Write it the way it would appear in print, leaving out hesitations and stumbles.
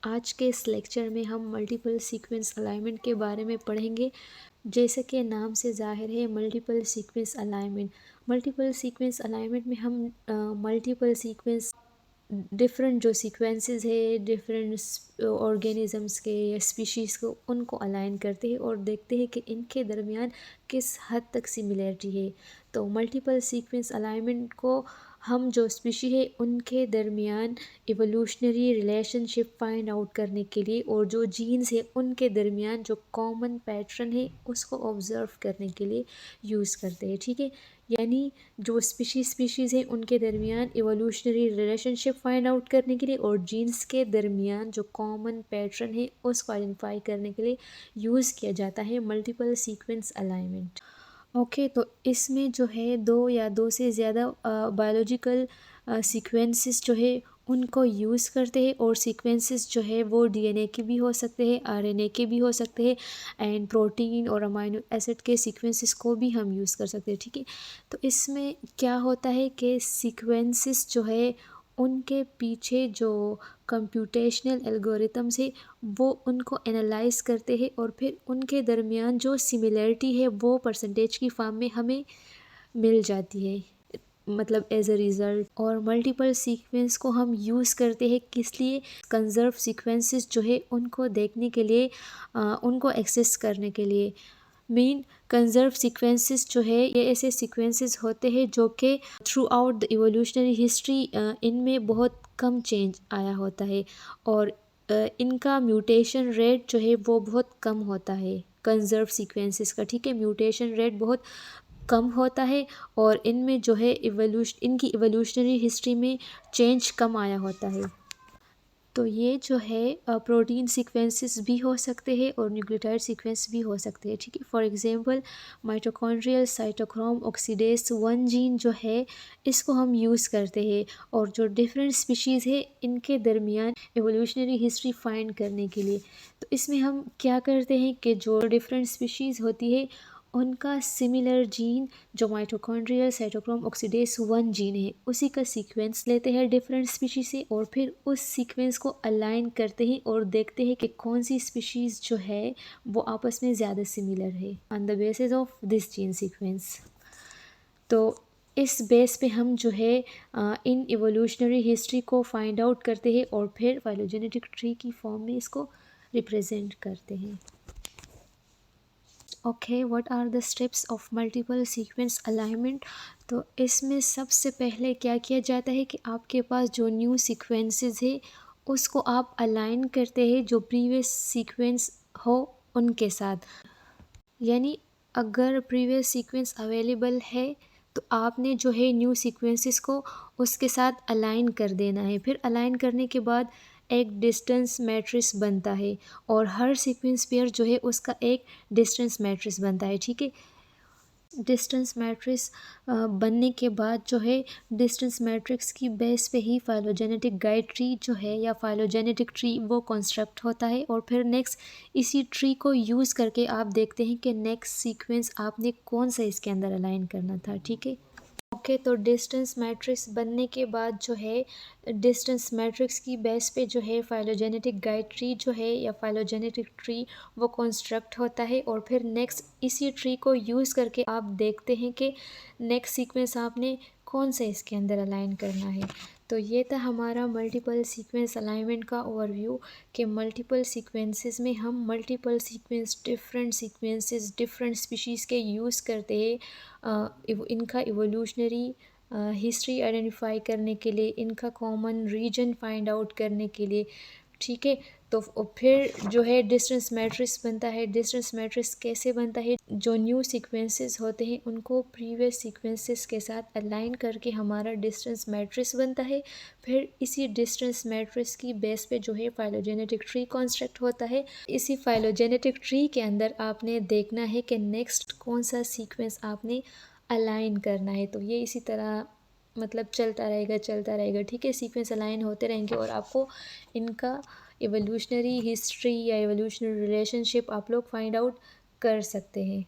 आज के इस लेक्चर में हम मल्टीपल सीक्वेंस अलाइनमेंट के बारे में पढ़ेंगे। जैसे कि नाम से ज़ाहिर है multiple sequence alignment. Multiple sequence alignment में हम मल्टीपल सीक्वेंस डिफरेंट जो सीक्वेंसेस है डिफरेंट ऑर्गेनिजम्स के या स्पीशीज़ को उनको अलाइन करते हैं और देखते हैं कि इनके दरमियान किस हद तक सिमिलरिटी है। तो मल्टीपल सीक्वेंस अलाइनमेंट को हम जो स्पीशी है उनके दरमियान इवोल्यूशनरी रिलेशनशिप फाइंड आउट करने के लिए और जो जीन्स है उनके दरमियान जो कॉमन पैटर्न है उसको ऑब्ज़र्व करने के लिए यूज़ करते हैं। ठीक है, यानी जो स्पीशीज़ हैं उनके दरमियान इवोल्यूशनरी रिलेशनशिप फाइंड आउट करने के लिए और जीन्स के दरमियान जो कॉमन पैटर्न है उसको आइडेंटिफाई करने के लिए यूज़ किया जाता है मल्टीपल सीक्वेंस अलाइनमेंट। ओके, तो इसमें जो है दो या दो से ज़्यादा बायोलॉजिकल सीक्वेंसेस जो है उनको यूज़ करते हैं और सीक्वेंसेस जो है वो डीएनए के भी हो सकते हैं, आरएनए के भी हो सकते हैं एंड प्रोटीन और अमाइनो एसिड के सीक्वेंसेस को भी हम यूज़ कर सकते हैं। ठीक है, तो इसमें क्या होता है कि सीक्वेंसेस जो है उनके पीछे जो कंप्यूटेशनल एल्गोरिथम्स है वो उनको एनालाइज करते हैं और फिर उनके दरमियान जो सिमिलरिटी है वो परसेंटेज की फॉर्म में हमें मिल जाती है, मतलब एज अ रिज़ल्ट। और मल्टीपल सीक्वेंस को हम यूज़ करते हैं किस लिए? कंजर्व सीक्वेंसेस जो है उनको देखने के लिए, उनको एक्सेस करने के लिए। मेन कंजर्व सीक्वेंसेस जो है ये ऐसे सीक्वेंसेस होते हैं जो कि through out the evolutionary history इनमें बहुत कम चेंज आया होता है और इनका म्यूटेशन रेट जो है वो बहुत कम होता है कंजर्व सीक्वेंसेस का। ठीक है, म्यूटेशन रेट बहुत कम होता है और इनमें जो है इनकी इवोल्यूशनरी हिस्ट्री में चेंज कम आया होता है। तो ये जो है प्रोटीन सीक्वेंसेस भी हो सकते हैं और न्यूक्लियोटाइड सीक्वेंस भी हो सकते हैं। ठीक है, for example mitochondrial cytochrome oxidase 1 gene जो है इसको हम यूज़ करते हैं और जो डिफरेंट स्पीशीज़ है इनके दरमियान एवोल्यूशनरी हिस्ट्री फाइंड करने के लिए। तो इसमें हम क्या करते हैं कि जो डिफरेंट स्पीशीज़ होती है उनका सिमिलर जीन जो माइटोकॉन्ड्रियल साइटोक्रोम ऑक्सीडेज 1 जीन है उसी का सीक्वेंस लेते हैं डिफरेंट स्पीशीज से और फिर उस सीक्वेंस को अलाइन करते हैं और देखते हैं कि कौन सी स्पीशीज़ जो है वो आपस में ज़्यादा सिमिलर है on the basis of this gene sequence. तो इस बेस पे हम जो है इन इवोल्यूशनरी हिस्ट्री को फाइंड आउट करते हैं और फिर फाइलोजेनेटिक ट्री की फॉर्म में इसको रिप्रेजेंट करते हैं। Okay, what are the steps of multiple sequence alignment. तो इसमें सबसे पहले क्या किया जाता है कि आपके पास जो न्यू सीक्वेंसेस है उसको आप अलाइन करते हैं जो प्रीवियस सीक्वेंस हो उनके साथ। यानी अगर प्रीवियस सीक्वेंस अवेलेबल है तो आपने जो है न्यू सीक्वेंसेस को उसके साथ अलाइन कर देना है। फिर अलाइन करने के बाद एक डिस्टेंस मैट्रिक्स बनता है और हर सीक्वेंस पेयर जो है उसका एक डिस्टेंस मैट्रिक्स बनता है। ठीक है, डिस्टेंस मैट्रिक्स बनने के बाद जो है डिस्टेंस मैट्रिक्स की बेस पे ही फाइलोजेनेटिक गाइड ट्री जो है या फाइलोजेनेटिक ट्री वो कंस्ट्रक्ट होता है और फिर नेक्स्ट इसी ट्री को यूज़ करके आप देखते हैं कि नेक्स्ट सीक्वेंस आपने कौन सा इसके अंदर अलाइन करना था। ठीक है, ओके, तो डिस्टेंस मैट्रिक्स बनने के बाद जो है डिस्टेंस मैट्रिक्स की बेस पे जो है फाइलोजेनेटिक गाइड ट्री जो है या फाइलोजेनेटिक ट्री वो कंस्ट्रक्ट होता है और फिर नेक्स्ट इसी ट्री को यूज़ करके आप देखते हैं कि नेक्स्ट सीक्वेंस आपने कौन सा इसके अंदर अलाइन करना है। तो ये था हमारा मल्टीपल सीक्वेंस अलाइनमेंट का ओवरव्यू कि मल्टीपल सीक्वेंसेस में हम मल्टीपल सीक्वेंस डिफरेंट स्पीशीज़ के यूज़ करते हैं इनका इवोल्यूशनरी हिस्ट्री आइडेंटिफाई करने के लिए, इनका कॉमन रीजन फाइंड आउट करने के लिए। ठीक है, तो फिर जो है डिस्टेंस मैट्रिक्स बनता है। डिस्टेंस मैट्रिक्स कैसे बनता है? जो न्यू सीक्वेंसेस होते हैं उनको प्रीवियस सीक्वेंसेस के साथ अलाइन करके हमारा डिस्टेंस मैट्रिक्स बनता है। फिर इसी डिस्टेंस मैट्रिक्स की बेस पे जो है फाइलोजेनेटिक ट्री कॉन्स्ट्रक्ट होता है। इसी फाइलोजेनेटिक ट्री के अंदर आपने देखना है कि नेक्स्ट कौन सा सीक्वेंस आपने अलाइन करना है। तो ये इसी तरह मतलब चलता रहेगा। ठीक है, सीक्वेंस अलाइन होते रहेंगे और आपको इनका एवोल्यूशनरी हिस्ट्री या एवोल्यूशनरी रिलेशनशिप आप लोग फाइंड आउट कर सकते हैं।